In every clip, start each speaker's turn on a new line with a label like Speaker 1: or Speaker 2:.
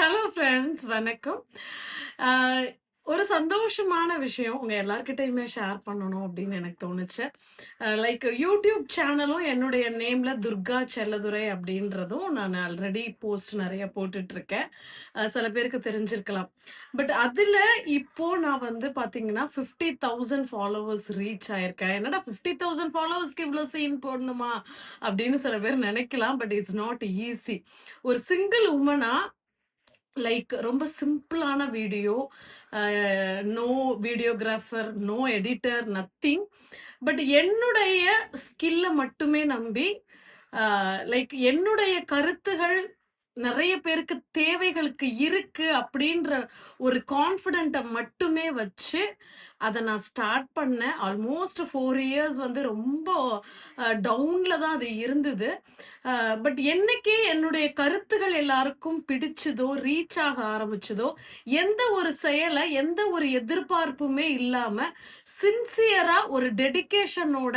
Speaker 1: Hello friends வணக்கம். அ ஒரு சந்தோஷமான விஷயம் உங்க எல்லார்கிட்டயுமே ஷேர் பண்ணணும் அப்படின்னு எனக்கு தோணுச்சு. லைக் யூடியூப் சேனலும் என்னுடைய நேம்ல துர்கா செல்லதுரை அப்படின்றதும் நான் ஆல்ரெடி போஸ்ட் நெறைய போட்டுட்ருக்கேன். சில பேருக்கு தெரிஞ்சிருக்கலாம். பட் அதில இப்போ நான் வந்து பார்த்தீங்கன்னா 50,000 ஃபாலோவர்ஸ் ரீச் ஆயிருக்கேன். என்னடா 50,000 ஃபாலோவர்ஸ்க்கு இவ்ளோ சீன் போடணுமா? அப்படின்னு சில பேர் நெனைக்கலாம். But it's not easy. ஒரு சிங்கிள் வுமனா ரொம்ப சிம்பிளான video. Uh no videographer, no editor, nothing. But என்னுடைய ஸ்கில்ல மட்டுமே நம்பி, அ என்னுடைய கருத்துகள் நெறைய பேருக்கு தேவைகளுக்கு இருக்கு அப்படின்ற ஒரு கான்ஃபிடென்ட்ட மட்டுமே வச்சு, அத நான் ஸ்டார்ட் பண்ணேன். ஆல்மோஸ்ட் 4 இயர்ஸ் வந்து ரொம்ப டவுன்ல தான் அது இருந்தது. பட் என்னைக்கு என்னுடைய கருத்துகள் எல்லாருக்கும் பிடிச்சதோ, ரீச் ஆக ஆரம்பிச்சதோ, எந்த ஒரு செயல, எந்த ஒரு எதிர்பார்ப்புமே இல்லாம, சின்சியரா ஒரு டெடிகேஷனோட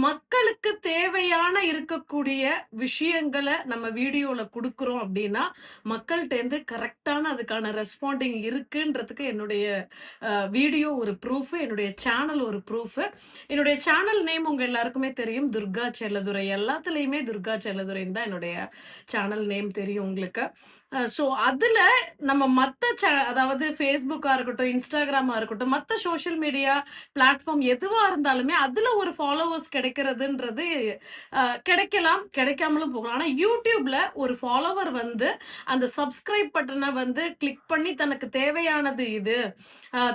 Speaker 1: மக்களுக்கு தேவையான இருக்கக்கூடிய விஷயங்கள நம்ம வீடியோல குடுக்குறோம் அப்டின்னா, மக்கள்ட்டேருந்து கரெக்ட்டான அதுக்கான ரெஸ்பாண்டிங் இருக்குன்றதுக்கு என்னுடைய வீடியோ ஒரு ப்ரூஃப். என்னுடைய சேனல் ஒரு ப்ரூஃப். என்னுடைய சேனல் நேம் உங்க எல்லாருக்குமே தெரியும். துர்கா செல்லதுரை. எல்லாத்துலயுமே துர்கா செல்லதுரைன்னு தான் என்னுடைய சேனல் நேம் தெரியும் உங்களுக்கு. ஸோ அதுல நம்ம மத்த அதாவது Facebookஆ இருக்கட்டும், Instagramஆ இருக்கட்டும், மத்த சோஷியல் மீடியா பிளாட்ஃபார்ம் எதுவா இருந்தாலுமே, அதுல ஒரு ஃபாலோவர்ஸ் கிடைக்கிறதுன்றது கிடைக்கலாம், கிடைக்காமலும் போகலாம். ஆனா YouTubeல ஒரு ஃபாலோவர் வந்து அந்த சப்ஸ்கிரைப் பட்டன வந்து கிளிக் பண்ணி தனக்கு தேவையானது இது.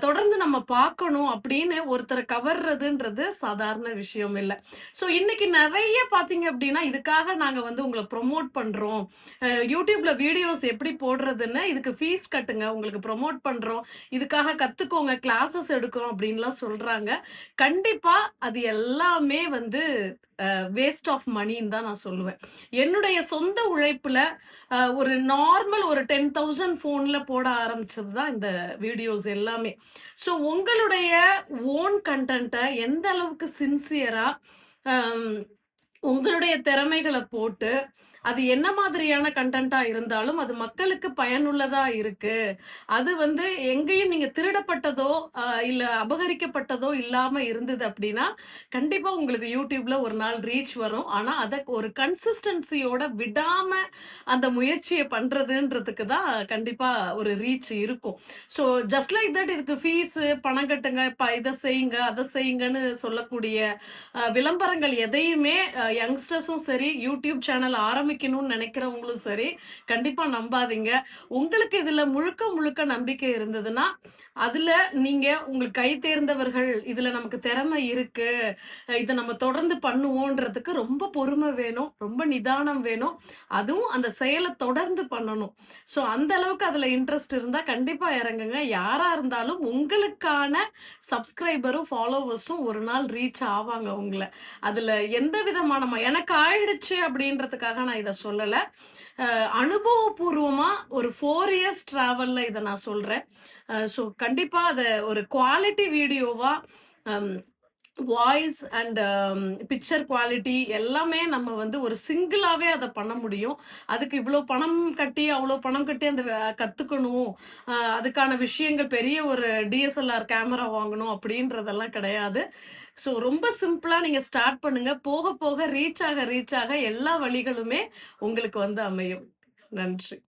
Speaker 1: தொடர்ந்து நம்ம பார்க்கணும் அப்படின்னு ஒருத்தர கவர்றதுன்றது சாதாரண விஷயம் இல்ல. ஸோ இன்னைக்கு நெறைய பார்த்தீங்க அப்படின்னா, இதுக்காக நாங்க வந்து உங்கள ப்ரமோட் பண்றோம். YouTubeல வீடியோஸ் எப்படி போடுறதுன்னு, இதுக்கு ஃபீஸ் கட்டுங்க, உங்களுக்கு ப்ரமோட் பண்றோம். இதுக்காக கத்துக்கோங்க, கிளாஸஸ் எடுக்கிறோம் அப்படின்லாம் சொல்றாங்க. கண்டிப்பா அது எல்லாமே வந்து வேஸ்ட் ஆஃப் மணின்னு தான் நான் சொல்லுவேன். என்னுடைய சொந்த உழைப்புல ஒரு நார்மல் ஒரு 10,000 ஃபோன்ல போட ஆரம்பிச்சது தான் இந்த வீடியோஸ் எல்லாமே. ஸோ உங்களுடைய ஓன் கன்டென்ட்ட எந்த அளவுக்கு சின்சியரா அம் உங்களுடைய திறமைகள போட்டு, அது என்ன மாதிரியான கன்டென்ட்டா இருந்தாலும், அது மக்களுக்கு பயனுள்ளதா இருக்கு. அது வந்து எங்கேயும் நீங்க திருடப்பட்டதோ, இல்ல அபகரிக்கப்பட்டதோ இல்லாம இருந்தது அப்டின்னா, கண்டிப்பா உங்களுக்கு YouTubeல ஒரு நாள் ரீச் வரும். ஆனா, அத ஒரு கன்சிஸ்டன்சியோட விடாம அந்த முயற்சிய பண்றதுன்றதுக்கு தான் கண்டிப்பா ஒரு ரீச் இருக்கும். ஸோ ஜஸ்ட் லைக் தட் இதுக்கு ஃபீஸு, பணம் கட்டுங்க, இத செய்யுங்க, அத செய்யுங்கன்னு சொல்லக்கூடிய விளம்பரங்கள் எதையுமே யங்ஸ்டர்ஸும் சரி, யூடியூப் சேனல் ஆரம்பிக்கணும்னு நினைக்கிறவங்களும் சரி, கண்டிப்பா நம்பாதீங்க. உங்களுக்கு இதுல முழுக்க முழுக்க நம்பிக்கை இருந்ததுன்னா, அதுல நீங்க உங்களுக்கு கை தேர்ந்தவர்கள், இதுல நமக்கு திறமை இருக்கு, இத நம்ம தொடர்ந்து பண்ணுவோன்றதுக்கு ரொம்ப பொறுமை வேணும், ரொம்ப நிதானம் வேணும். அதுவும் அந்த செயல தொடர்ந்து பண்ணணும். ஸோ அந்த அளவுக்கு அதுல இன்ட்ரெஸ்ட் இருந்தா கண்டிப்பா இறங்குங்க. யாரா இருந்தாலும் உங்களுக்கான சப்ஸ்கிரைபரும், ஃபாலோவர்ஸும் ஒரு நாள் ரீச் ஆவாங்க உங்கள. அதுல எந்த விதமான எனக்கு ஆயிடுச்சு அப்படின்றதுக்காக நான் இத சொல்லல. அனுபவபூர்வமா ஒரு 4 இயர்ஸ் டிராவல்ல இத நான் சொல்றேன். ஸோ கண்டிப்பா அத ஒரு குவாலிட்டி வீடியோவா அம் வாய்ஸ் அண்ட் பிக்சர் குவாலிட்டி எல்லாமே நம்ம வந்து ஒரு சிங்கிளாவே அத பண்ண முடியும். அதுக்கு இவ்ளோ பணம் கட்டி, அவ்ளோ பணம் கட்டி அந்த கத்துக்கணும். அதுக்கான விஷயங்கள் பெரிய ஒரு DSLR கேமரா வாங்கணும் அப்படின்றதெல்லாம் கிடையாது. ஸோ ரொம்ப சிம்பிளா நீங்க ஸ்டார்ட் பண்ணுங்க. போக போக ரீச் ஆக ரீச் ஆக எல்லா வழிகளுமே உங்களுக்கு வந்து அமையும். நன்றி.